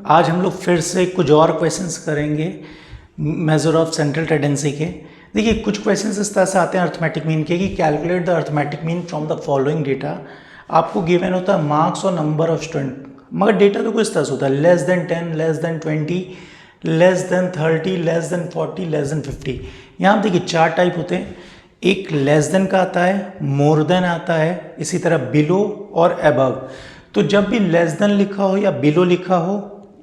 आज हम लोग फिर से कुछ और क्वेश्चंस करेंगे मेजर ऑफ सेंट्रल टेंडेंसी के। देखिए कुछ क्वेश्चंस इस तरह से आते हैं अर्थमेटिक मीन के कि calculate the arithmetic mean from the following data. आपको गिवन होता है मार्क्स और नंबर ऑफ स्टूडेंट, मगर डेटा तो कुछ तरह से होता है less than 10, less than 20, less than 30, less than 40, less than 50। यहाँ देखिए चार टाइप होते हैं, एक लेस देन का आता है, मोर देन आता है, इसी तरह बिलो और अबव। तो जब भी लेस देन लिखा हो या बिलो लिखा हो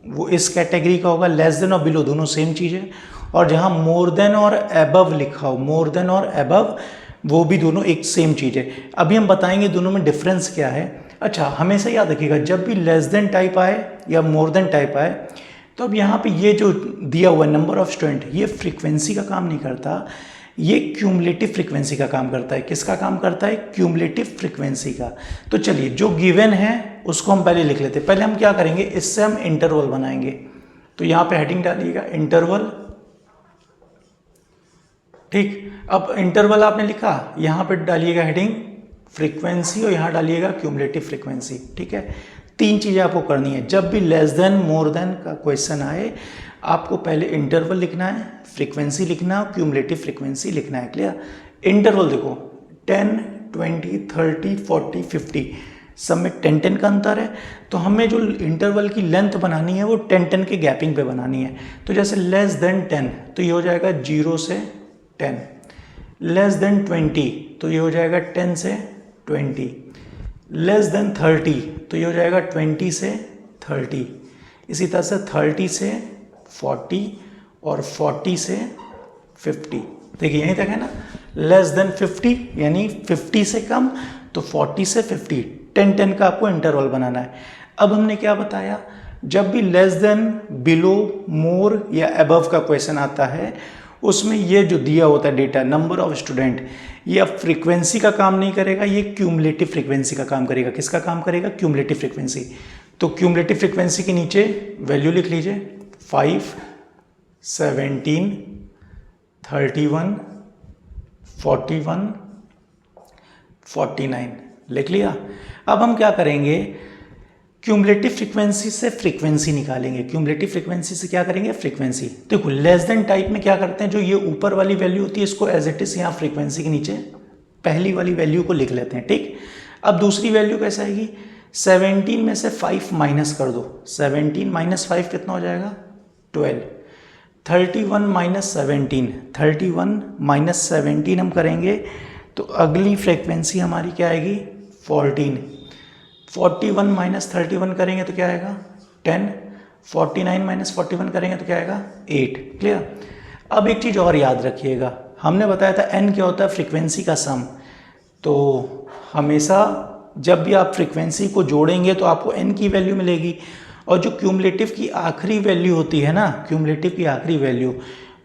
वो इस कैटेगरी का होगा। लेस देन और बिलो दोनों सेम चीज़ है। और जहाँ मोर देन और अबव लिखा हो, मोर देन और अबव, वो भी दोनों एक सेम चीज़ है। अभी हम बताएंगे दोनों में डिफरेंस क्या है। अच्छा, हमेशा याद रखिएगा जब भी लेस देन टाइप आए या मोर देन टाइप आए तो अब यहाँ पे ये जो दिया हुआ नंबर ऑफ स्टूडेंट, ये फ्रीक्वेंसी का काम नहीं करता, ये क्यूमुलेटिव फ्रीक्वेंसी का काम करता है। किसका काम करता है? क्यूमुलेटिव फ्रीक्वेंसी का। तो चलिए जो गिवन है उसको हम पहले लिख लेते हैं। पहले हम क्या करेंगे, इससे हम इंटरवल बनाएंगे। तो यहाँ पे हेडिंग डालिएगा इंटरवल। ठीक, अब इंटरवल आपने लिखा, यहाँ पे डालिएगा हेडिंग फ्रीक्वेंसी और यहाँ डालिएगा क्यूमुलेटिव फ्रीक्वेंसी। ठीक है, तीन चीज़ें आपको करनी है। जब भी लेस देन मोर देन का क्वेश्चन आए आपको पहले इंटरवल लिखना है, फ्रीक्वेंसी लिखना है, क्यूमुलेटिव फ्रीक्वेंसी लिखना है। क्लियर? इंटरवल देखो 10, 20, 30, 40, 50 सब में 10-10 का अंतर है। तो हमें जो इंटरवल की लेंथ बनानी है वो 10-10 के गैपिंग पे बनानी है। तो जैसे लेस देन 10 तो ये हो जाएगा 0 से 10, लेस देन 20 तो ये हो जाएगा 10 से 20, लेस देन 30 तो ये हो जाएगा 20 से 30, इसी तरह से 30 से 40 और 40 से 50। देखिए यहीं तक है ना। लेस देन 50 यानी 50 से कम, तो 40 से 50, 10-10 का आपको इंटरवल बनाना है। अब हमने क्या बताया, जब भी लेस देन, बिलो, मोर या अबव का क्वेश्चन आता है उसमें ये जो दिया होता है डेटा नंबर ऑफ स्टूडेंट, ये अब फ्रीक्वेंसी का काम नहीं करेगा, ये क्यूमुलेटिव फ्रीक्वेंसी का काम करेगा। किसका काम करेगा? Cumulative frequency. तो क्यूमुलेटिव फ्रीक्वेंसी के नीचे वैल्यू लिख लीजिए 5, 17, 31, 41, 49 लिख लिया। अब हम क्या करेंगे, क्यूमुलेटिव फ्रीक्वेंसी से फ्रीक्वेंसी निकालेंगे। क्यूमुलेटिव फ्रीक्वेंसी से क्या करेंगे? फ्रीक्वेंसी। देखो लेस देन टाइप में क्या करते हैं, जो ये ऊपर वाली वैल्यू होती है इसको एज इट इज यहाँ फ्रीक्वेंसी के नीचे पहली वाली वैल्यू को लिख लेते हैं। ठीक, अब दूसरी वैल्यू कैसे आएगी, 17 में से 5 माइनस कर दो, 17 माइनस 5 कितना हो जाएगा? 12। 31 माइनस 17, 31 माइनस 17 हम करेंगे तो अगली फ्रीक्वेंसी हमारी क्या आएगी? 14। 41 माइनस 31 करेंगे तो क्या आएगा? 10। 49 माइनस 41 करेंगे तो क्या आएगा? 8। क्लियर? अब एक चीज़ और याद रखिएगा, हमने बताया था n क्या होता है? फ्रीक्वेंसी का सम। तो हमेशा जब भी आप फ्रीक्वेंसी को जोड़ेंगे तो आपको n की वैल्यू मिलेगी, और जो क्यूमुलेटिव की आखिरी वैल्यू होती है ना, क्यूमुलेटिव की आखिरी वैल्यू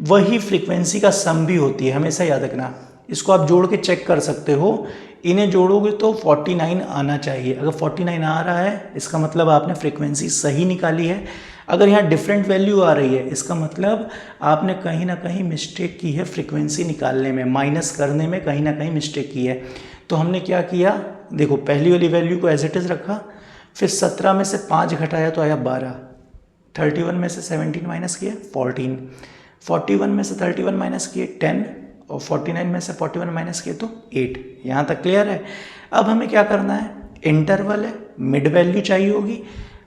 वही फ्रीक्वेंसी का सम भी होती है। हमेशा याद रखना, इसको आप जोड़ के चेक कर सकते हो। इन्हें जोड़ोगे तो 49 आना चाहिए। अगर 49 आ रहा है इसका मतलब आपने फ्रीक्वेंसी सही निकाली है। अगर यहाँ डिफरेंट वैल्यू आ रही है इसका मतलब आपने कहीं ना कहीं मिस्टेक की है, फ्रीक्वेंसी निकालने में, माइनस करने में कहीं ना कहीं मिस्टेक की है। तो हमने क्या किया, देखो पहली वाली वैल्यू को एज इट इज़ रखा, फिर 17 में से 5 घटाया तो आया 12, 31 में से 17 माइनस किया 14, 41 में से 31 माइनस किए 10, और 49 में से 41 माइनस किए तो 8। यहाँ तक क्लियर है? अब हमें क्या करना है, इंटरवल है, मिड वैल्यू चाहिए होगी,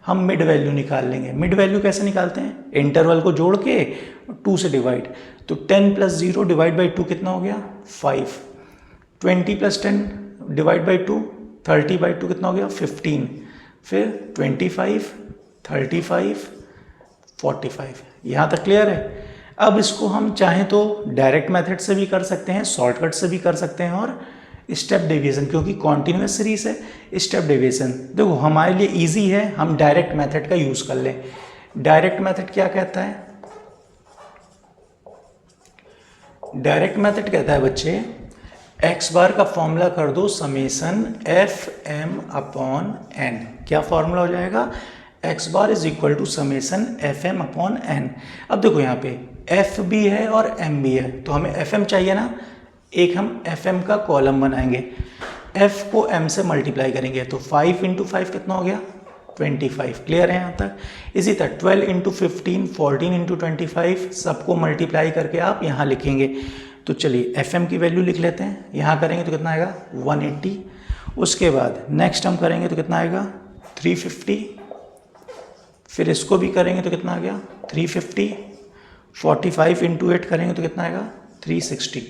हम मिड वैल्यू निकाल लेंगे। मिड वैल्यू कैसे निकालते हैं? इंटरवल को जोड़ के 2 से डिवाइड, तो 10 प्लस 0 डिवाइड बाई 2 कितना हो गया? 5। 20 प्लस 10 डिवाइड बाई 2, 30 बाई 2 कितना हो गया? 15। फिर 25, 35, 45। यहाँ तक क्लियर है? अब इसको हम चाहें तो डायरेक्ट मेथड से भी कर सकते हैं, शॉर्टकट से भी कर सकते हैं, और स्टेप डेविएशन, क्योंकि कॉन्टिन्यूस सीरीज है, स्टेप डेविएशन देखो हमारे लिए इजी है, हम डायरेक्ट मेथड का यूज कर लें। डायरेक्ट मेथड क्या कहता है? डायरेक्ट मेथड कहता है बच्चे, एक्स बार का फॉर्मूला कर दो समेसन FM अपॉन n। क्या फॉर्मूला हो जाएगा? X bar is equal to summation FM upon n। अब देखो यहाँ पे F भी है और M भी है, तो हमें FM चाहिए ना, एक हम FM का कॉलम बनाएंगे, F को M से मल्टीप्लाई करेंगे, तो 5 × 5 कितना हो गया? 25। क्लियर है यहाँ तक? इसी तरह 12 इंटू 15, 14 इंटू 25, सबको मल्टीप्लाई करके आप यहाँ लिखेंगे। तो चलिए FM की वैल्यू लिख लेते हैं। यहाँ करेंगे तो कितना आएगा 180। उसके बाद नेक्स्ट हम करेंगे तो कितना आएगा 350। फिर इसको भी करेंगे तो कितना आ गया 350। 45 इंटू 8 करेंगे तो कितना आएगा 360।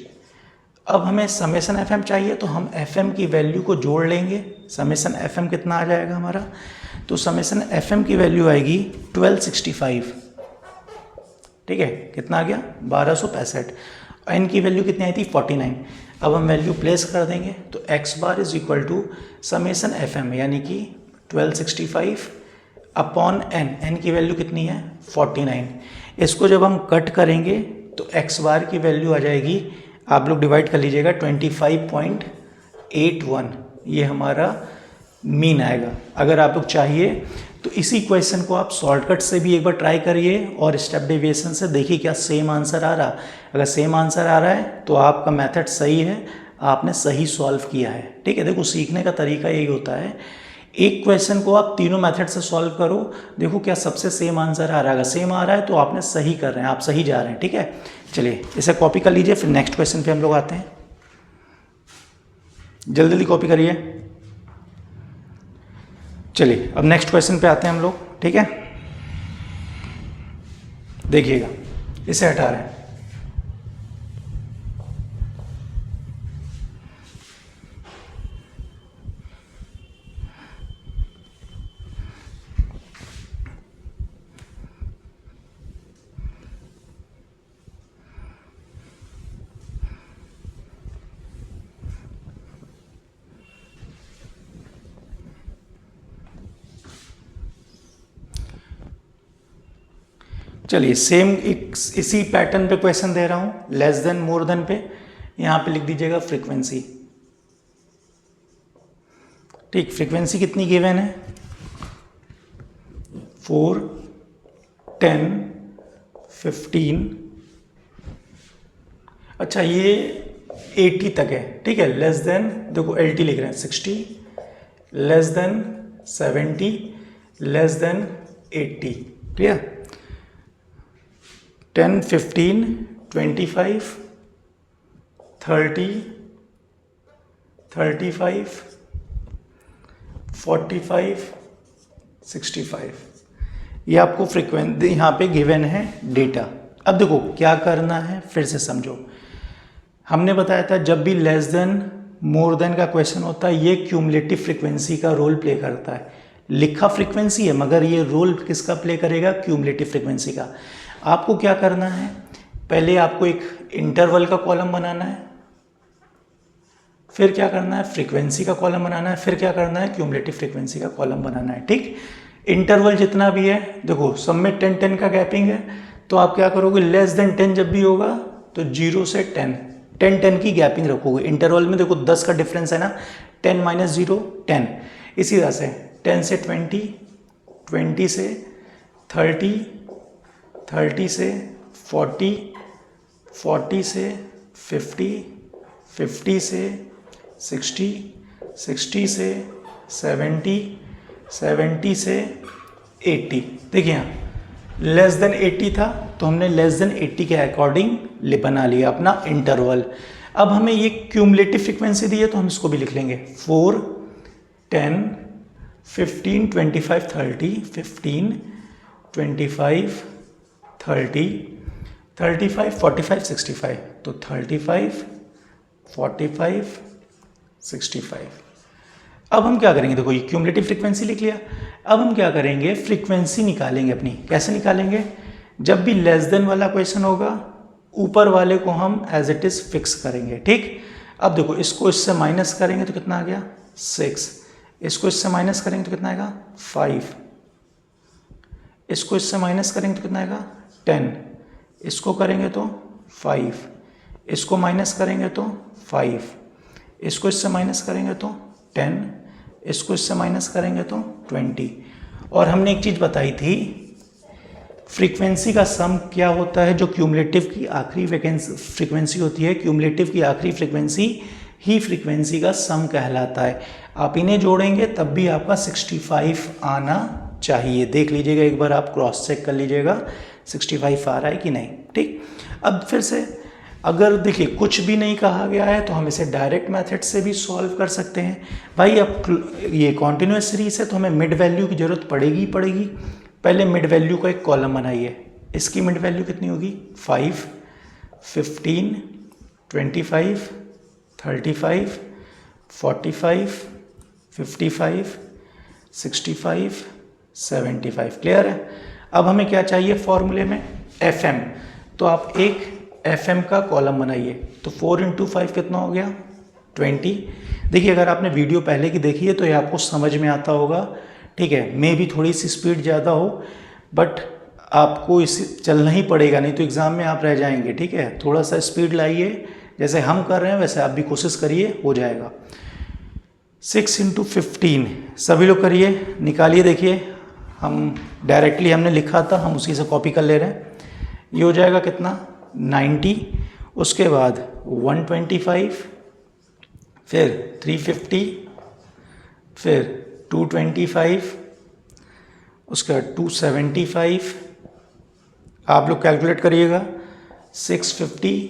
अब हमें समेसन FM चाहिए तो हम FM की वैल्यू को जोड़ लेंगे। समेसन FM कितना आ जाएगा हमारा? तो समेसन FM की वैल्यू आएगी 1265। ठीक है, कितना आ गया 1265। n की वैल्यू कितनी आई थी 49। अब हम वैल्यू प्लेस कर देंगे तो x bar is equal to summation FM यानी कि 1265 अपॉन n की वैल्यू कितनी है 49। इसको जब हम कट करेंगे तो x बार की वैल्यू आ जाएगी, आप लोग डिवाइड कर लीजिएगा 25.81। ये हमारा मीन आएगा। अगर आप लोग चाहिए तो इसी क्वेश्चन को आप शॉर्टकट से भी एक बार ट्राई करिए और स्टेप डेविएशन से देखिए क्या सेम आंसर आ रहा। अगर सेम आंसर आ रहा है तो आपका मेथड सही है, आपने सही सॉल्व किया है। ठीक है, देखो सीखने का तरीका यही होता है, एक क्वेश्चन को आप तीनों मेथड से सॉल्व करो, देखो क्या सबसे सेम आंसर आ रहा है। अगर सेम आ रहा है तो आपने सही कर रहे हैं, आप सही जा रहे हैं। ठीक है, चलिए इसे कॉपी कर लीजिए, फिर नेक्स्ट क्वेश्चन पे हम लोग आते हैं। जल्दी जल्दी कॉपी करिए। चलिए अब नेक्स्ट क्वेश्चन पे आते हैं हम लोग। ठीक है, देखिएगा, इसे हटा रहे हैं। चलिए सेम इसी पैटर्न पे क्वेश्चन दे रहा हूं, लेस देन मोर देन पे यहां पे लिख दीजिएगा फ्रीक्वेंसी। ठीक, फ्रीक्वेंसी कितनी गिवन है 4, 10, 15। अच्छा ये 80 तक है। ठीक है, लेस देन, देखो LT लिख रहे हैं 60, less than 70, less than 80। Clear? 10, 15, 25, 30, 35, 45, 65। ये आपको फ्रीक्वेंसी यहाँ पे गिवन है डेटा। अब देखो क्या करना है, फिर से समझो। हमने बताया था जब भी लेस देन मोर देन का क्वेश्चन होता है ये क्यूमुलेटिव फ्रीक्वेंसी का रोल प्ले करता है। लिखा फ्रीक्वेंसी है मगर ये रोल किसका प्ले करेगा? क्यूमुलेटिव फ्रीक्वेंसी का। आपको क्या करना है, पहले आपको एक इंटरवल का कॉलम बनाना है, फिर क्या करना है फ्रीक्वेंसी का कॉलम बनाना है, फिर क्या करना है क्यूमुलेटिव फ्रीक्वेंसी का कॉलम बनाना है। ठीक, इंटरवल जितना भी है, देखो सब में 10-10 का गैपिंग है, तो आप क्या करोगे लेस देन 10 जब भी होगा तो 0 से 10 10 की गैपिंग रखोगे। इंटरवल में देखो 10 का डिफरेंस है ना, 10 - 0 10। इसी तरह से 10 से 20, 20 से 30, 30 से 40, 40 से 50, 50 से 60, 60 से 70, 70 से 80। देखिए यहाँ लेस देन 80 था तो हमने लेस देन 80 के अकॉर्डिंग बना लिया अपना इंटरवल। अब हमें ये क्यूमुलेटिव फ्रीक्वेंसी दी है तो हम इसको भी लिख लेंगे 4, 10, 15, 25, 30, 15, 25, 30, 35, 45, 65। तो 35, 45, 65। अब हम क्या करेंगे, देखो ये क्यूमुलेटिव फ्रीक्वेंसी लिख लिया। अब हम क्या करेंगे, फ्रीक्वेंसी निकालेंगे अपनी। कैसे निकालेंगे? जब भी लेस देन वाला क्वेश्चन होगा ऊपर वाले को हम एज इट इज फिक्स करेंगे। ठीक, अब देखो इसको इससे माइनस करेंगे तो कितना आ गया 6, इसको इससे माइनस करेंगे तो कितना आएगा 5, इसको इससे माइनस करेंगे तो कितना आएगा 10, इसको करेंगे तो 5, इसको माइनस करेंगे तो 5, इसको इससे माइनस करेंगे तो 10, इसको इससे माइनस करेंगे तो 20। और हमने एक चीज़ बताई थी, फ्रीक्वेंसी का सम क्या होता है, जो क्यूमुलेटिव की आखिरी फ्रीक्वेंसी होती है, क्यूमुलेटिव की आखिरी फ्रीक्वेंसी ही फ्रीक्वेंसी का सम कहलाता है। आप इन्हें जोड़ेंगे तब भी आपका 65 आना चाहिए। देख लीजिएगा एक बार, आप क्रॉस चेक कर लीजिएगा 65 आ रहा है कि नहीं। ठीक, अब फिर से अगर देखिए कुछ भी नहीं कहा गया है तो हम इसे डायरेक्ट मेथड से भी सॉल्व कर सकते हैं। भाई अब ये कॉन्टिन्यूस सीरीज है तो हमें मिड वैल्यू की जरूरत पड़ेगी ही पड़ेगी। पहले मिड वैल्यू का एक कॉलम बनाइए। इसकी मिड वैल्यू कितनी होगी? 5, 15, 25, 35, 45, 55, 65, 75। क्लियर है? अब हमें क्या चाहिए फॉर्मूले में? FM। तो आप एक FM का कॉलम बनाइए। तो 4 × 5 कितना हो गया? 20। देखिए अगर आपने वीडियो पहले की देखी है तो ये आपको समझ में आता होगा। ठीक है, मे भी थोड़ी सी स्पीड ज़्यादा हो, बट आपको इसे चलना ही पड़ेगा, नहीं तो एग्ज़ाम में आप रह जाएंगे। ठीक है, थोड़ा सा स्पीड लाइए, जैसे हम कर रहे हैं वैसे आप भी कोशिश करिए, हो जाएगा। 6 × 15 सभी लोग करिए, निकालिए। देखिए हम डायरेक्टली हमने लिखा था, हम उसी से कॉपी कर ले रहे हैं। ये हो जाएगा कितना? 90। उसके बाद 125, फिर 350, फिर 225, उसके बाद 275। आप लोग कैलकुलेट करिएगा। 650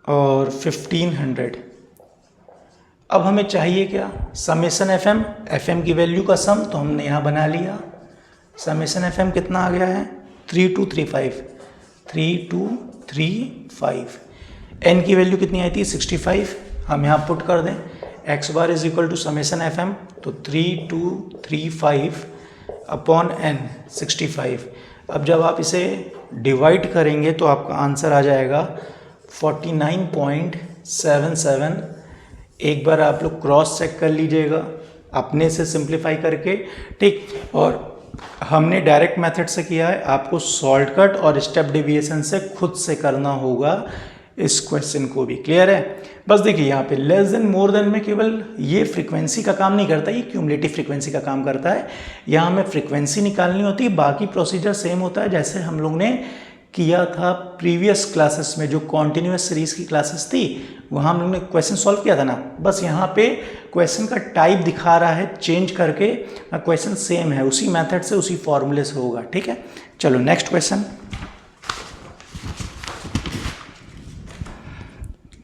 और 1500। अब हमें चाहिए क्या? Summation FM। FM की वैल्यू का सम तो हमने यहाँ बना लिया। समेशन FM कितना आ गया है? 3235। 3235। N की वैल्यू कितनी आई थी? 65। हम यहाँ पुट कर दें x bar is equal to summation FM, तो 3235 अपॉन n 65। अब जब आप इसे डिवाइड करेंगे तो आपका आंसर आ जाएगा 49.77। एक बार आप लोग क्रॉस चेक कर लीजिएगा अपने से सिंप्लीफाई करके। ठीक, और हमने डायरेक्ट मेथड से किया है, आपको शॉर्टकट और स्टेप डेविएशन से खुद से करना होगा इस क्वेश्चन को भी। क्लियर है? बस देखिए यहाँ पे लेस देन मोर देन में केवल ये फ्रीक्वेंसी का काम नहीं करता, ये क्यूमुलेटिव फ्रीक्वेंसी का काम करता है। यहाँ हमें फ्रीक्वेंसी निकालनी होती है, बाकी प्रोसीजर सेम होता है जैसे हम लोग ने किया था प्रीवियस क्लासेस में, जो कॉन्टिन्यूस सीरीज की क्लासेस थी वहाँ हम लोग ने क्वेश्चन सॉल्व किया था ना। बस यहाँ पे क्वेश्चन का टाइप दिखा रहा है चेंज करके, क्वेश्चन सेम है, उसी मेथड से उसी फॉर्मूले से होगा। ठीक है, चलो नेक्स्ट क्वेश्चन।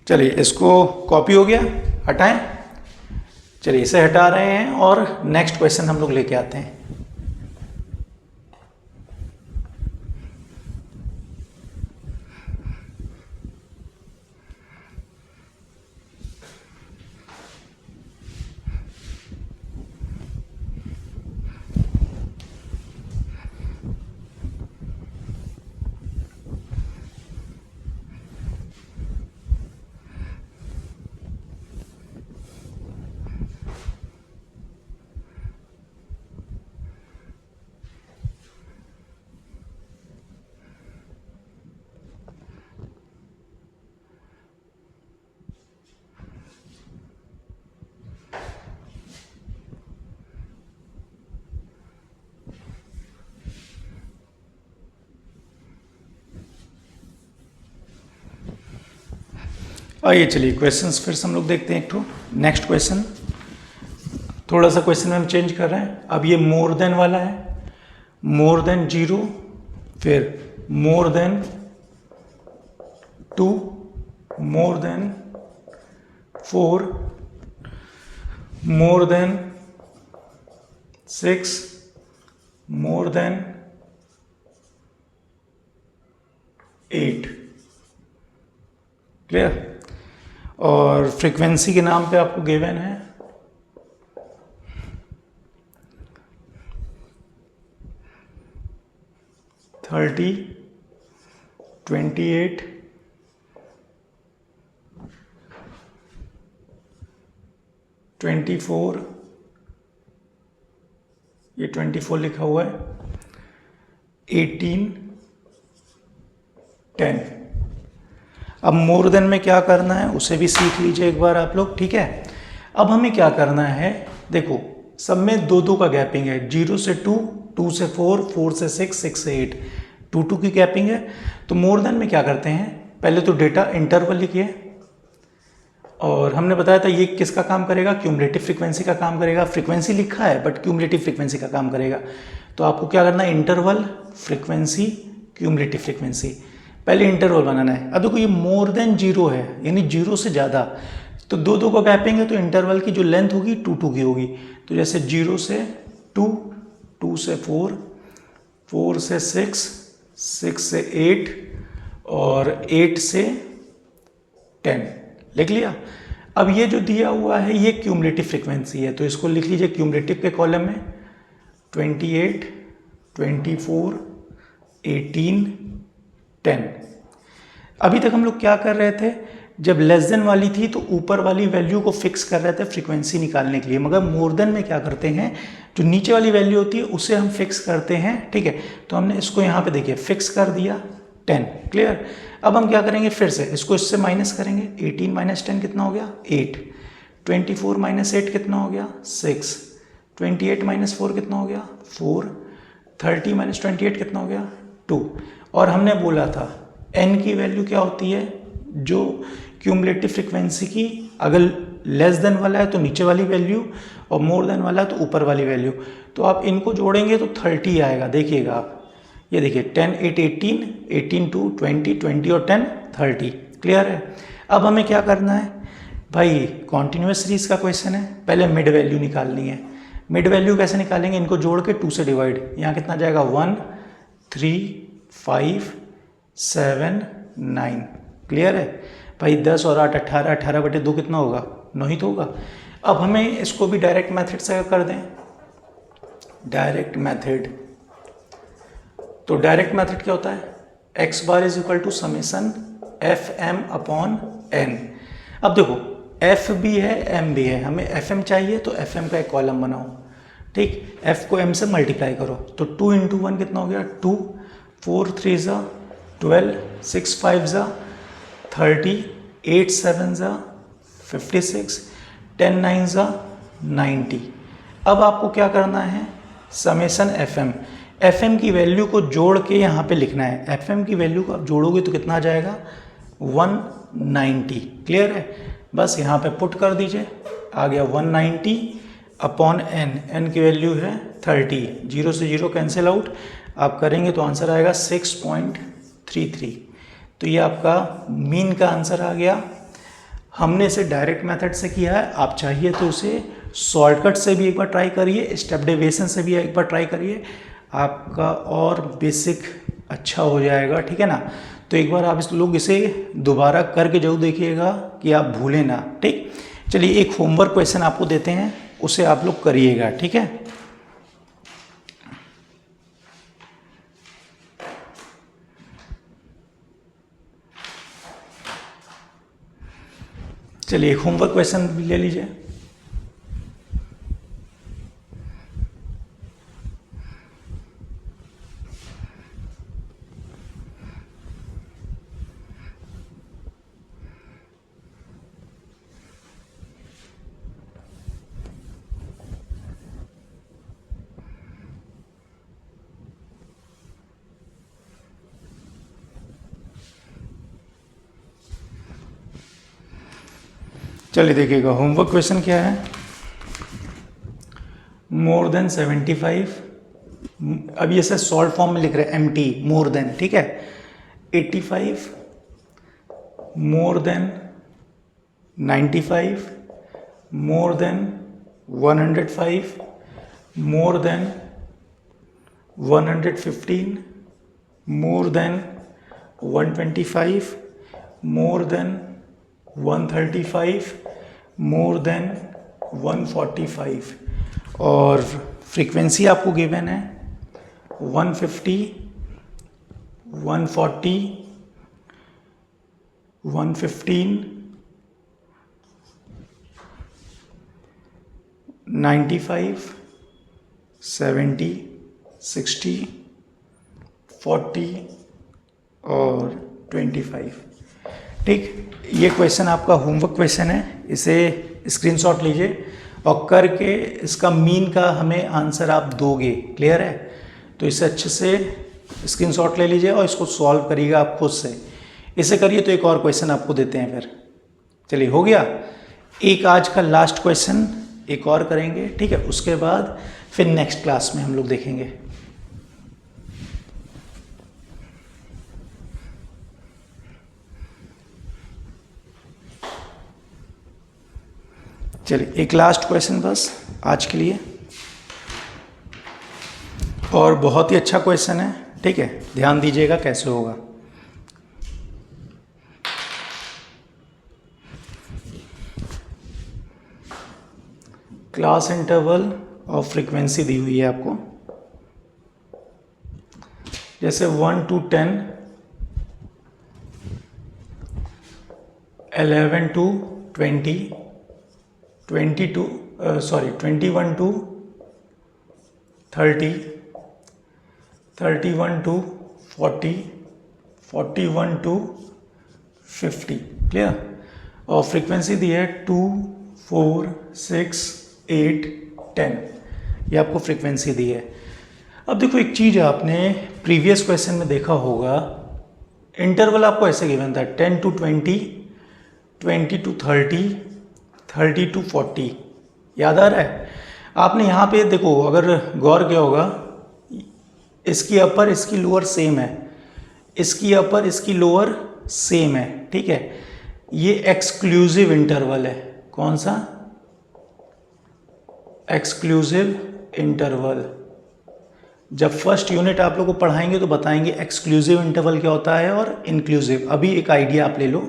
चलिए इसको कॉपी हो गया, हटाएं। चलिए इसे हटा रहे हैं और नेक्स्ट क्वेश्चन हम लोग लेके आते हैं। आइए चलिए क्वेश्चंस फिर से हम लोग देखते हैं एक तो नेक्स्ट क्वेश्चन। थोड़ा सा क्वेश्चन में हम चेंज कर रहे हैं। अब ये मोर देन वाला है, मोर देन 0, फिर more than 2, more than 4, more than 6, more than 8। Clear? और फ्रीक्वेंसी के नाम पे आपको गिवन है 30, 28, 24, ये 24 लिखा हुआ है, 18, 10। अब मोर देन में क्या करना है उसे भी सीख लीजिए एक बार आप लोग। ठीक है, अब हमें क्या करना है, देखो सब में 2-2 का गैपिंग है, 0 से 2, 2 से 4, 4 से 6, 6 से 8, 2-2 की गैपिंग है। तो मोर देन में क्या करते हैं, पहले तो डेटा इंटरवल लिखिए और हमने बताया था ये किसका काम करेगा, क्यूमुलेटिव फ्रीक्वेंसी का काम करेगा। फ्रीक्वेंसी लिखा है बट क्यूमुलेटिव फ्रीक्वेंसी का काम करेगा। तो आपको क्या करना है, इंटरवल फ्रीक्वेंसी क्यूमुलेटिव फ्रीक्वेंसी, पहले इंटरवल बनाना है। अब देखो ये मोर देन जीरो है, यानी जीरो से ज़्यादा, तो दो दो को गैपिंग तो इंटरवल की जो लेंथ होगी 2 की होगी। तो जैसे 0 से 2, 2 से 4, 4 से 6, 6 से 8 और 8 से 10, लिख लिया। अब ये जो दिया हुआ है ये क्यूमुलेटिव फ्रीक्वेंसी है, तो इसको लिख लीजिए क्यूमुलेटिव के कॉलम में 28, 24, 18, 10। अभी तक हम लोग क्या कर रहे थे, जब लेस देन वाली थी तो ऊपर वाली वैल्यू को फिक्स कर रहे थे फ्रीक्वेंसी निकालने के लिए, मगर मोर देन में क्या करते हैं, जो नीचे वाली वैल्यू होती है उसे हम फिक्स करते हैं। ठीक है, तो हमने इसको यहाँ पे देखिए फिक्स कर दिया 10, क्लियर। अब हम क्या करेंगे, फिर से इसको इससे माइनस करेंगे, 18 माइनस 10 कितना हो गया 8, 24 माइनस 8 कितना हो गया 6, 28 माइनस 4 कितना हो गया 4, 30 माइनस 28 कितना हो गया 2। और हमने बोला था n की वैल्यू क्या होती है, जो क्यूमुलेटिव फ्रीक्वेंसी की अगर लेस देन वाला है तो नीचे वाली वैल्यू और मोर देन वाला है तो ऊपर वाली वैल्यू। तो आप इनको जोड़ेंगे तो 30 आएगा, देखिएगा आप, ये देखिए 10, 8, 18, 18, 2, 20, 20 और 10, 30, क्लियर है। अब हमें क्या करना है भाई, कॉन्टिन्यूस सीरीज का क्वेश्चन है, पहले मिड वैल्यू निकालनी है। मिड वैल्यू कैसे निकालेंगे, इनको जोड़ के 2 से डिवाइड, यहाँ कितना जाएगा 1, 3, 5, 7, 9, क्लियर है भाई। 10 और 8 18, 18/2 कितना होगा 9 ही तो होगा। अब हमें इसको भी डायरेक्ट मेथड से कर दें, डायरेक्ट मेथड। तो डायरेक्ट मेथड क्या होता है, x bar is equal to summation fm upon n। अब देखो f भी है m भी है, हमें fm चाहिए तो fm का एक कॉलम बनाओ, ठीक, f को m से मल्टीप्लाई करो, तो 2 × 1 कितना हो गया 2, 4 3 ज़ा 12, 6 5 ज़ा 30, 8 7 ज़ा 56, 10 9 ज़ा 90। अब आपको क्या करना है, समेसन fm की वैल्यू को जोड़ के यहाँ पे लिखना है। fm की वैल्यू को आप जोड़ोगे तो कितना आ जाएगा 190, क्लियर है। बस यहाँ पे पुट कर दीजिए, आ गया 190 अपॉन n की वैल्यू है 30, 0 से 0 कैंसिल आउट, आप करेंगे तो आंसर आएगा 6.33। तो ये आपका मीन का आंसर आ गया। हमने इसे डायरेक्ट मेथड से किया है, आप चाहिए तो उसे शॉर्टकट से भी एक बार ट्राई करिए, स्टेप डेविएशन से भी एक बार ट्राई करिए, आपका और बेसिक अच्छा हो जाएगा, ठीक है ना। तो एक बार आप इसे दोबारा करके जरूर देखिएगा कि आप भूलें ना, ठीक। चलिए एक होमवर्क क्वेश्चन आपको देते हैं, उसे आप लोग करिएगा, ठीक है। चलिए एक होमवर्क क्वेश्चन ले लीजिए। चलिए देखिएगा होमवर्क क्वेश्चन क्या है, मोर देन 75, अब ये से सॉल्व फॉर्म में लिख रहे हैं MT मोर देन, ठीक है, 85, more than 95, more than 105, more than 115, more than 125, more than 135, more than 145, और फ्रीक्वेंसी आपको गिवन है 150, 140, 115, 95, 70, 60, 40 और 25, ठीक। ये क्वेश्चन आपका होमवर्क क्वेश्चन है, इसे स्क्रीनशॉट लीजिए और करके इसका मीन का हमें आंसर आप दोगे, क्लियर है। तो इसे अच्छे से स्क्रीनशॉट ले लीजिए और इसको सॉल्व करिएगा आप खुद से। इसे करिए तो एक और क्वेश्चन आपको देते हैं फिर। चलिए हो गया। एक आज का लास्ट क्वेश्चन एक और करेंगे, ठीक है, उसके बाद फिर नेक्स्ट क्लास में हम लोग देखेंगे। चलिए एक लास्ट क्वेश्चन बस आज के लिए, और बहुत ही अच्छा क्वेश्चन है, ठीक है, ध्यान दीजिएगा कैसे होगा। क्लास इंटरवल और फ्रीक्वेंसी दी हुई है आपको, जैसे 1 to 10, 11 to 20, 21 to 30, 31 to 40, 41 to 50, clear. और फ्रीक्वेंसी दी है 2, 4, 6, 8, 10, ये आपको फ्रीक्वेंसी दी है। अब देखो एक चीज़ आपने प्रीवियस क्वेश्चन में देखा होगा, इंटरवल आपको ऐसे गिवन था 10 to 20, 20 to 30, 30 to 40, याद आ रहा है? आपने यहाँ पे देखो, अगर गौर किया होगा, इसकी अपर इसकी लोअर सेम है, इसकी अपर इसकी लोअर सेम है, ठीक है। ये एक्सक्लूसिव इंटरवल है। कौन सा? Exclusive interval. जब फर्स्ट यूनिट आप लोग को पढ़ाएंगे तो बताएंगे एक्सक्लूसिव इंटरवल क्या होता है और इंक्लूसिव, अभी एक आइडिया आप ले लो।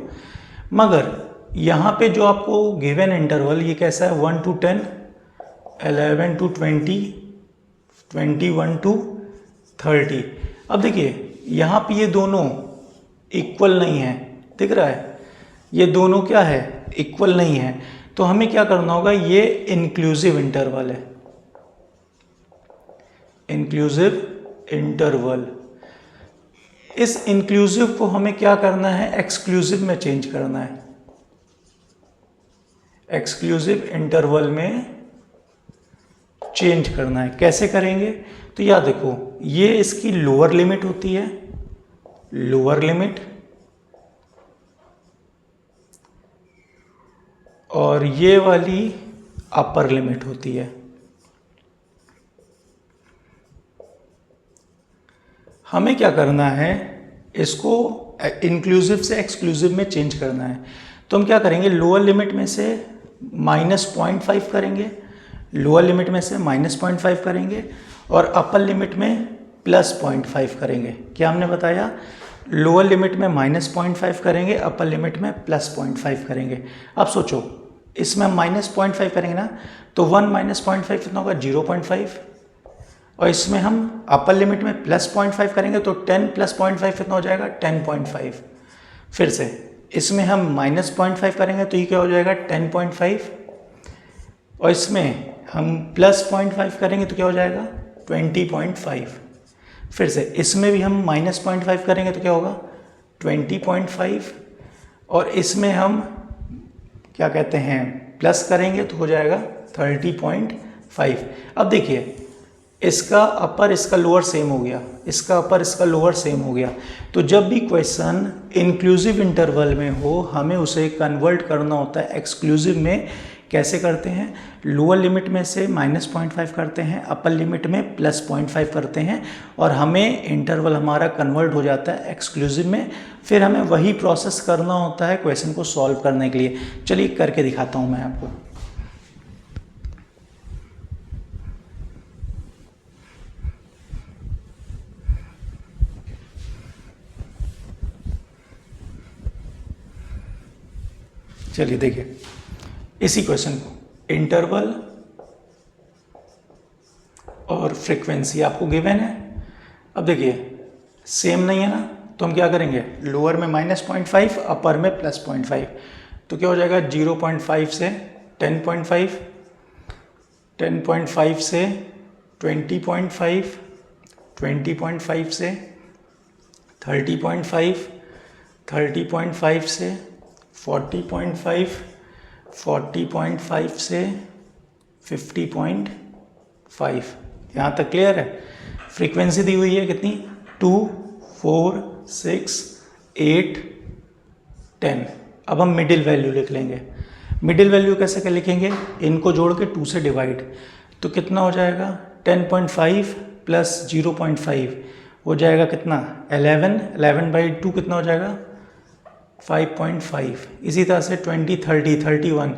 मगर यहाँ पे जो आपको गिवन इंटरवल ये कैसा है? 1 to 10, 11 to 20, 21 to 30। अब देखिए यहाँ पे ये दोनों इक्वल नहीं है, दिख रहा है? ये दोनों क्या है? इक्वल नहीं है। तो हमें क्या करना होगा? ये इंक्लूसिव इंटरवल है, इंक्लूसिव इंटरवल। इस इंक्लूसिव को हमें क्या करना है? एक्सक्लूसिव में चेंज करना है, एक्सक्लूसिव इंटरवल में चेंज करना है। कैसे करेंगे? तो याद देखो, ये इसकी लोअर लिमिट होती है, लोअर लिमिट, और ये वाली अपर लिमिट होती है। हमें क्या करना है? इसको इंक्लूसिव से एक्सक्लूसिव में चेंज करना है। तो हम क्या करेंगे? लोअर लिमिट में से -0.5 करेंगे, लोअर लिमिट में से -0.5 करेंगे, और अपर लिमिट में +0.5 करेंगे। क्या हमने बताया? लोअर लिमिट में -0.5 करेंगे, अपर लिमिट में +0.5 करेंगे। अब सोचो, इसमें हम -0.5 करेंगे ना, तो 1 - 0.5 कितना होगा? 0.5। और इसमें हम अपर लिमिट में +0.5 करेंगे तो 10 + 0.5 कितना हो जाएगा? 10.5। फिर से इसमें हम -0.5 करेंगे तो ये क्या हो जाएगा? 10.5। और इसमें हम +0.5 करेंगे तो क्या हो जाएगा? 20.5। फिर से इसमें भी हम -0.5 करेंगे तो क्या होगा? 20.5। और इसमें हम क्या कहते हैं? प्लस करेंगे तो हो जाएगा 30.5। अब देखिए, इसका अपर इसका लोअर सेम हो गया, इसका अपर इसका लोअर सेम हो गया। तो जब भी क्वेश्चन इंक्लूसिव इंटरवल में हो, हमें उसे कन्वर्ट करना होता है एक्सक्लूसिव में। कैसे करते हैं? लोअर लिमिट में से -0.5 करते हैं, अपर लिमिट में +0.5 करते हैं, और हमें इंटरवल हमारा कन्वर्ट हो जाता है एक्सक्लूसिव में। फिर हमें वही प्रोसेस करना होता है क्वेश्चन को सॉल्व करने के लिए। चलिए करके दिखाता हूँ मैं आपको। चलिए देखिए इसी क्वेश्चन को, इंटरवल और फ्रीक्वेंसी आपको गिवन है। अब देखिए सेम नहीं है ना, तो हम क्या करेंगे? लोअर में -0.5, अपर में +0.5। तो क्या हो जाएगा? 0.5 से 10.5, 10.5 से 20.5, 20.5 से 30.5, 30.5 से 40.5, 40.5 से 50.5। यहाँ तक क्लियर है? फ्रीक्वेंसी दी हुई है कितनी? 2, 4, 6, 8, 10। अब हम मिडिल वैल्यू लिख लेंगे। मिडिल वैल्यू कैसे क्या लिखेंगे, इनको जोड़ के 2 से डिवाइड, तो कितना हो जाएगा 10.5 प्लस 0.5 हो जाएगा कितना 11, 11/2 कितना हो जाएगा 5.5। इसी तरह से 20, 30, 31,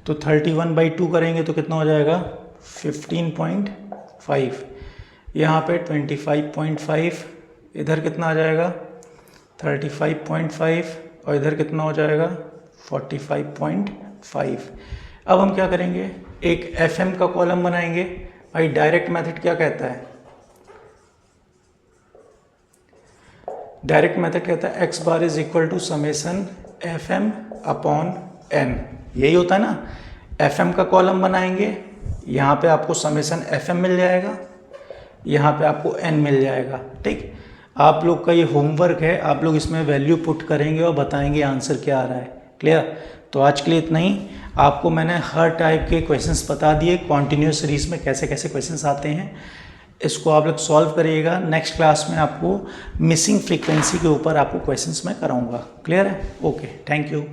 तो 31/2 करेंगे तो कितना हो जाएगा 15.5। यहाँ पे 25.5, इधर कितना आ जाएगा 35.5 और इधर कितना हो जाएगा 45.5। अब हम क्या करेंगे, एक FM का कॉलम बनाएंगे। भाई डायरेक्ट मेथड क्या कहता है, डायरेक्ट मेथड कहता है x bar is equal to summation FM upon n, यही होता है ना। FM का कॉलम बनाएंगे, यहाँ पे आपको समेसन FM मिल जाएगा, यहाँ पे आपको n मिल जाएगा। ठीक, आप लोग का ये होमवर्क है, आप लोग इसमें वैल्यू पुट करेंगे और बताएंगे आंसर क्या आ रहा है। क्लियर, तो आज के लिए इतना ही। आपको मैंने हर टाइप के क्वेश्चंस बता दिए, कॉन्टिन्यूस सीरीज में कैसे कैसे क्वेश्चंस आते हैं, इसको आप लोग सॉल्व करिएगा। नेक्स्ट क्लास में आपको मिसिंग फ्रीक्वेंसी के ऊपर आपको क्वेश्चंस मैं कराऊंगा। क्लियर है, ओके, थैंक यू।